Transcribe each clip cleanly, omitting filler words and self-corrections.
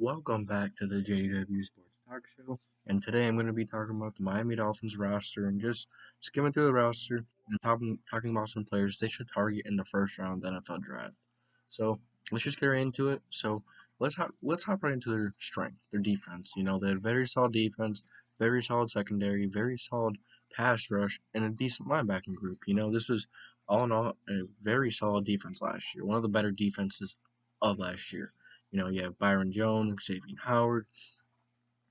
Welcome back to the JDW SportsTalkShow, and today I'm going to be talking about the Miami Dolphins roster and just skimming through the roster and talking about some players they should target in the first round of the NFL draft. So let's just get right into it. So let's hop right into their strength, their defense. They had very solid defense, very solid secondary, very solid pass rush, and a decent linebacking group. This was all in all a very solid defense last year, one of the better defenses of last year. You have Byron Jones, Xavier Howard,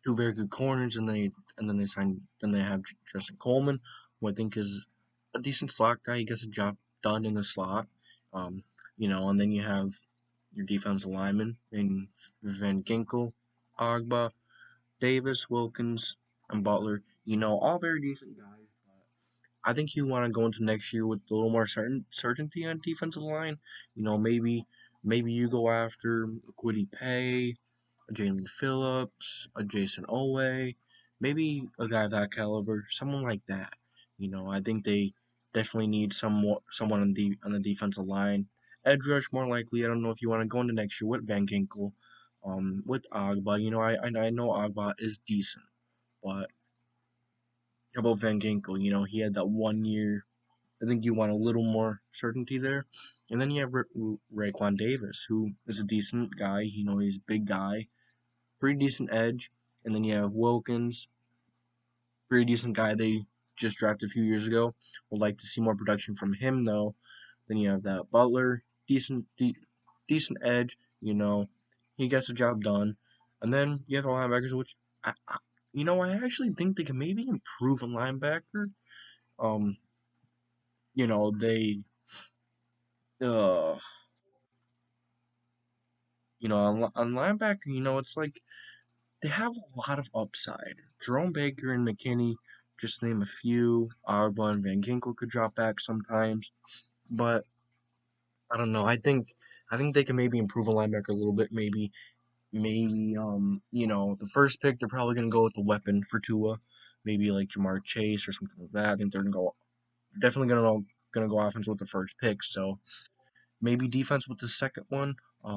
two very good corners, and they have Justin Coleman, who I think is a decent slot guy. He gets the job done in the slot. And then you have your defensive linemen in Van Ginkel, Agba, Davis, Wilkins, and Butler. All very decent guys. I think you want to go into next year with a little more certainty on defensive line. Maybe you go after Quiddy Pay, a Jalen Phillips, a Jason Owe, maybe a guy of that caliber, someone like that. I think they definitely need someone on the defensive line. Edge rush more likely. I don't know if you want to go into next year with Van Ginkel, with Agba. I know Agba is decent, but how about Van Ginkel? He had that 1 year. I think you want a little more certainty there. And then you have Raekwon Davis, who is a decent guy. He's a big guy, pretty decent edge. And then you have Wilkins, pretty decent guy they just drafted a few years ago. Would like to see more production from him though. Then you have that Butler, decent edge. He gets the job done. And then you have the linebackers, which I actually think they can maybe improve a linebacker. Um, they uh on linebacker, it's like they have a lot of upside. Jerome Baker and McKinney, just name a few. Arba and Van Ginkel could drop back sometimes, but I don't know. I think they can maybe improve a linebacker a little bit. Maybe the first pick they're probably gonna go with the weapon for Tua, maybe like Jamar Chase or something like that. I think they're definitely gonna go offense with the first pick. So maybe defense with the second one.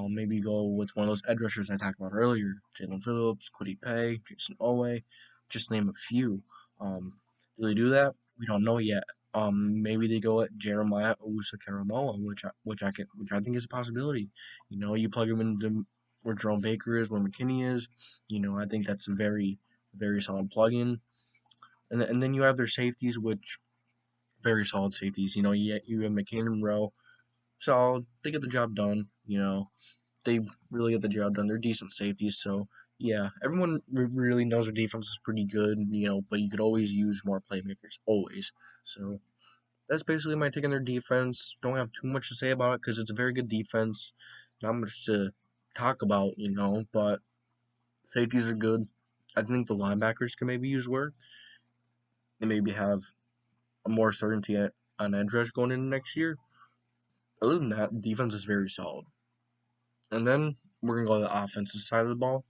Maybe go with one of those edge rushers I talked about earlier. Jalen Phillips, Kwity Paye, Jason Owe, just name a few. Do they do that? We don't know yet. Maybe they go at Jeremiah Owusu-Karamoah, which I think is a possibility. You plug him into where Jerome Baker is, where McKinney is. I think that's a very, very solid plug-in. And then you have their safeties, which very solid safeties. You have McCain and Rowe, solid. They get the job done. They really get the job done. They're decent safeties, so yeah, everyone really knows their defense is pretty good. But you could always use more playmakers, always. So that's basically my take on their defense. Don't have too much to say about it because it's a very good defense. Not much to talk about, but safeties are good. I think the linebackers can maybe use work and maybe have a more certainty on edge rush going into next year. Other than that, defense is very solid. And then we're going to go to the offensive side of the ball,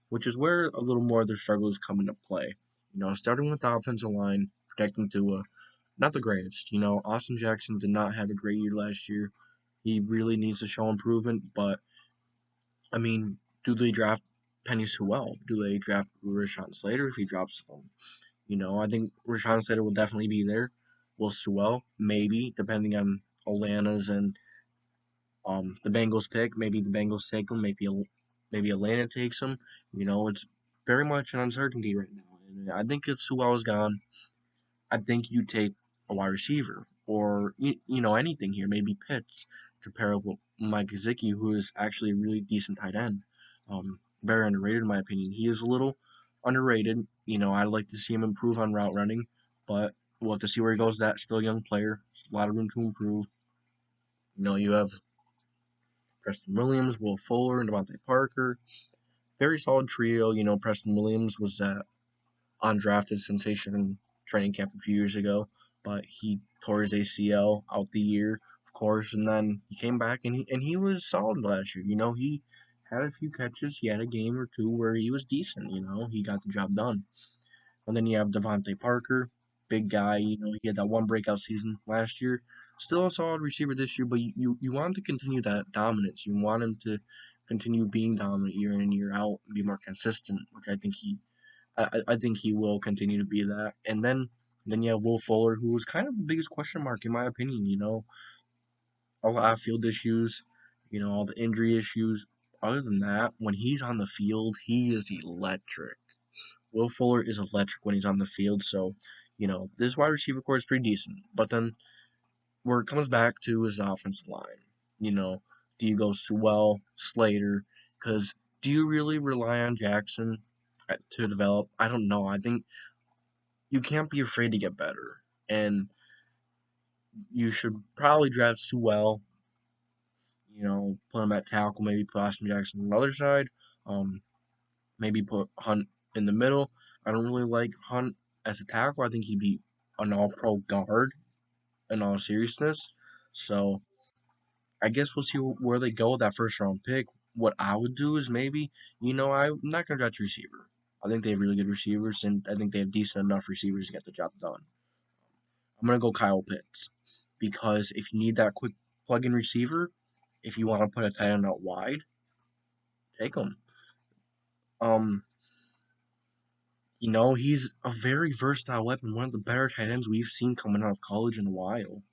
which is where a little more of their struggles come into play. Starting with the offensive line, protecting Tua, not the greatest. Austin Jackson did not have a great year last year. He really needs to show improvement, but, do they draft Penny Sewell? Do they draft Rashawn Slater if he drops them? I think Rashawn Slater will definitely be there. Will Sewell? Maybe, depending on Atlanta's and the Bengals pick. Maybe the Bengals take him. Maybe Atlanta takes him. It's very much an uncertainty right now. And I think if Sewell is gone, I think you take a wide receiver or anything here. Maybe Pitts to pair up with Mike Gesicki, who is actually a really decent tight end. Very underrated in my opinion. He is a little underrated. I'd like to see him improve on route running, but we'll have to see where he goes. That still a young player, a lot of room to improve. You have Preston Williams, Will Fuller, and Devontae Parker. Very solid trio. Preston Williams was that undrafted sensation in training camp a few years ago, but he tore his ACL out the year, of course, and then he came back and he was solid last year. He had a few catches. He had a game or two where he was decent. He got the job done. And then you have Devontae Parker, big guy. He had that one breakout season last year. Still a solid receiver this year, but you want him to continue that dominance. You want him to continue being dominant year in and year out and be more consistent, which I think he will continue to be that. And then you have Will Fuller, who was kind of the biggest question mark in my opinion. All the off-field issues, all the injury issues. Other than that, when he's on the field, he is electric. Will Fuller is electric when he's on the field. So, this wide receiver core is pretty decent. But then where it comes back to is the offensive line. You know, do you go Sewell, Slater? Because do you really rely on Jackson to develop? I don't know. I think you can't be afraid to get better. And you should probably draft Sewell, put him at tackle, maybe put Austin Jackson on the other side. Um, Maybe put Hunt in the middle. I don't really like Hunt as a tackle. I think he'd be an all pro guard in all seriousness. So I guess we'll see where they go with that first round pick. What I would do is maybe, I'm not going to draft a receiver. I think they have really good receivers, and I think they have decent enough receivers to get the job done. I'm going to go Kyle Pitts because if you need that quick plug in receiver, if you want to put a tight end out wide, take him. Um, he's a very versatile weapon, one of the better tight ends we've seen coming out of college in a while.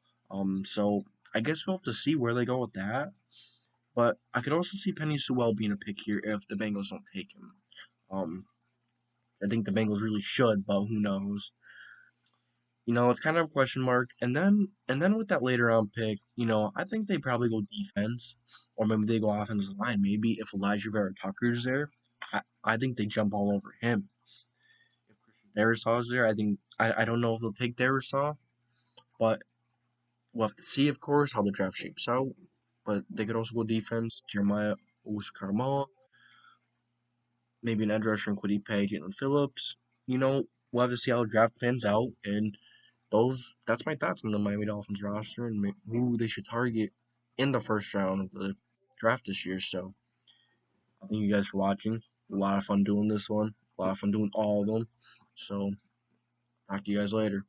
So I guess we'll have to see where they go with that. But I could also see Penny Sewell being a pick here if the Bengals don't take him. Um, I think the Bengals really should, but who knows? It's kind of a question mark. And then with that later round pick, I think they probably go defense, or maybe they go offensive line. Maybe if Elijah Vera Tucker's there, I think they jump all over him. If Christian Darrisaw's there, I don't know if they'll take Darrisaw, but we'll have to see, of course, how the draft shapes out. But they could also go defense, Jeremiah Owusu-Koramoah, maybe an edge rusher in Kwity Paye, Jalen Phillips. We'll have to see how the draft pans out, and that's my thoughts on the Miami Dolphins roster and who they should target in the first round of the draft this year. So, thank you guys for watching. A lot of fun doing this one. A lot of fun doing all of them. So, talk to you guys later.